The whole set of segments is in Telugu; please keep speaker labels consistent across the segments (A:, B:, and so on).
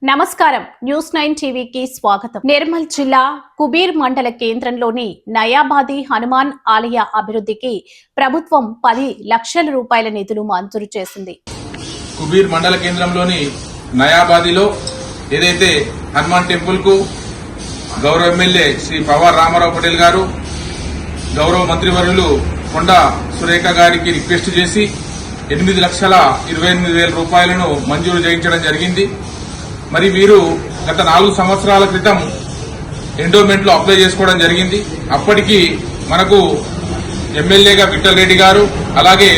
A: నమస్కారం న్యూస్ 9 టీవీకి స్వాగతం. నిర్మల్ జిల్లా కుబీర్ మండల కేంద్రంలోని నయాబాది హనుమాన్ ఆలయ అభివృద్ధికి ప్రభుత్వం 10 లక్షల రూపాయల నిధులు మంజూరు చేసింది.
B: కుబీర్ మండల కేంద్రంలోని నయాబాదిలో ఏదైతే హనుమాన్ టెంపుల్ కు గౌరవ ఎమ్మెల్యే శ్రీ పవార్ రామారావు పటేల్ గారు గౌరవ మంత్రివర్యులు కొండా సురేఖ గారికి రిక్వెస్ట్ చేసి 8,28,000 రూపాయలను మంజూరు చేయించడం జరిగింది. మరి వీరు గత 4 సంవత్సరాల క్రితం ఎండోమెంట్ లో అప్లై చేసుకోవడం జరిగింది. అప్పటికి మనకు ఎమ్మెల్యేగా విఠల్ రెడ్డి గారు, అలాగే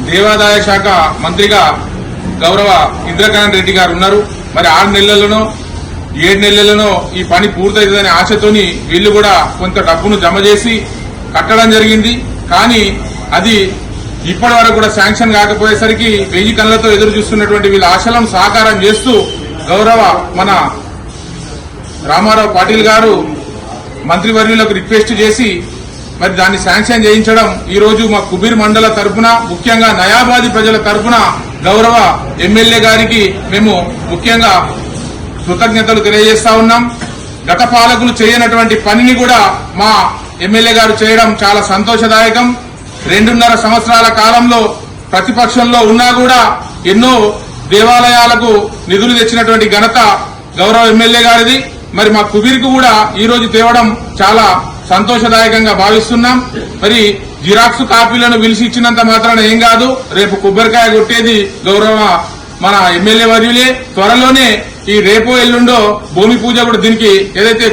B: దేవాదాయ శాఖ మంత్రిగా గౌరవ ఇంద్రకరణ్ రెడ్డి గారు ఉన్నారు. మరి 6 నెలలలోనో 7 నెలలలోనో ఈ పని పూర్తవుతుందనే ఆశతోని వీళ్లు కూడా కొంత డబ్బును జమ చేసి కట్టడం జరిగింది. కానీ అది ఇప్పటి వరకు కూడా శాంక్షన్ కాకపోయేసరికి 1000 కళ్లతో ఎదురు చూస్తున్నటువంటి వీళ్ళ ఆశలను సాకారం చేస్తూ గౌరవ మన రామారావు పాటిల్ గారు మంత్రివర్యులకు రిక్వెస్ట్ చేసి మరి దాన్ని శాంక్షన్ చేయించడం ఈ రోజు మా కుబీర్ మండల తరఫున, ముఖ్యంగా నయాబాది ప్రజల తరఫున గౌరవ ఎమ్మెల్యే గారికి మేము ముఖ్యంగా కృతజ్ఞతలు తెలియజేస్తా ఉన్నాం. గత పాలకులు చేయనటువంటి పనిని కూడా మా ఎమ్మెల్యే గారు చేయడం చాలా సంతోషదాయకం. 2.5 సంవత్సరాల కాలంలో ప్రతిపక్షంలో ఉన్నా కూడా ఎన్నో దేవాలయాలకు నిధులు తెచ్చినటువంటి ఘనత గౌరవ ఎమ్మెల్యే గారిది. మరి మా కుబీర్కు కూడా ఈ రోజు తేవడం చాలా సంతోషదాయకంగా భావిస్తున్నాం. మరి జిరాక్స్ కాపీలను పిలిచి ఇచ్చినంత మాత్రాన ఏం కాదు, రేపు కొబ్బరికాయ కొట్టేది గౌరవ మన ఎమ్మెల్యే వర్యులే. త్వరలోనే ఈ రేపో ఎల్లుండో భూమి పూజ కూడా దీనికి ఏదైతే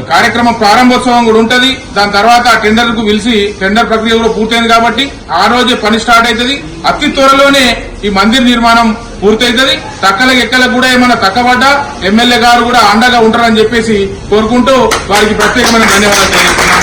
B: కార్యక్రమం ప్రారంభోత్సవం కూడా ఉంటది. దాని తర్వాత టెండర్ కు పిలిచి టెండర్ ప్రక్రియ కూడా పూర్తయింది కాబట్టి ఆ రోజే పని స్టార్ట్ అవుతుంది. అతి త్వరలోనే ఈ మందిర్ నిర్మాణం పూర్తవుతుంది. తక్కలకి ఎక్కలకు కూడా ఏమైనా తక్కబడ్డా ఎమ్మెల్యే గారు కూడా అండగా ఉంటారని చెప్పేసి కోరుకుంటూ వారికి ప్రత్యేకమైన ధన్యవాదాలు తెలియజేస్తున్నాం.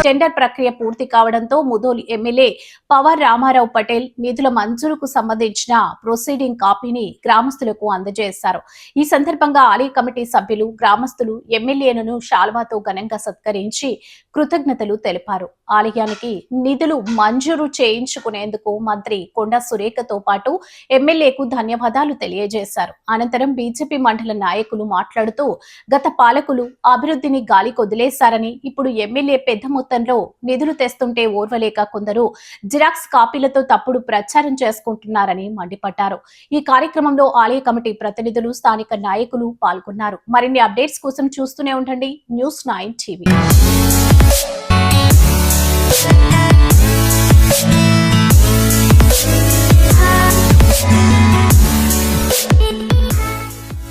A: టెండర్ ప్రక్రియ పూర్తి కావడంతో ముధోల్ ఎమ్మెల్యే పవార్ రామారావు పటేల్ నిధుల మంజూరుకు సంబంధించిన ప్రొసీడింగ్ కాపీని గ్రామస్తులకు అందజేశారు. ఈ సందర్భంగా ఆలయ కమిటీ సభ్యులు, గ్రామస్తులు ఎమ్మెల్యేలను శాల్వాతో ఘనంగా సత్కరించి కృతజ్ఞతలు తెలిపారు. ఆలయానికి నిధులు మంజూరు చేయించుకునేందుకు మంత్రి కొండా సురేఖతో పాటు ఎమ్మెల్యేకు ధన్యవాదాలు తెలియజేశారు. అనంతరం బీజేపీ మండల నాయకులు మాట్లాడుతూ గత పాలకులు అభివృద్ధిని గాలి కొదిలేశారని, ఇప్పుడు ఎమ్మెల్యే పెద్ద మొత్తంలో నిధులు తెస్తుంటే ఓర్వలేక కొందరు జిరాక్స్ కాపీలతో తప్పుడు ప్రచారం చేసుకుంటున్నారని మండిపడ్డారు. ఈ కార్యక్రమంలో ఆలయ కమిటీ ప్రతినిధులు, స్థానిక నాయకులు పాల్గొన్నారు. మరిన్ని అప్డేట్స్ కోసం చూస్తూనే ఉండండి న్యూస్ 9 టీవీ.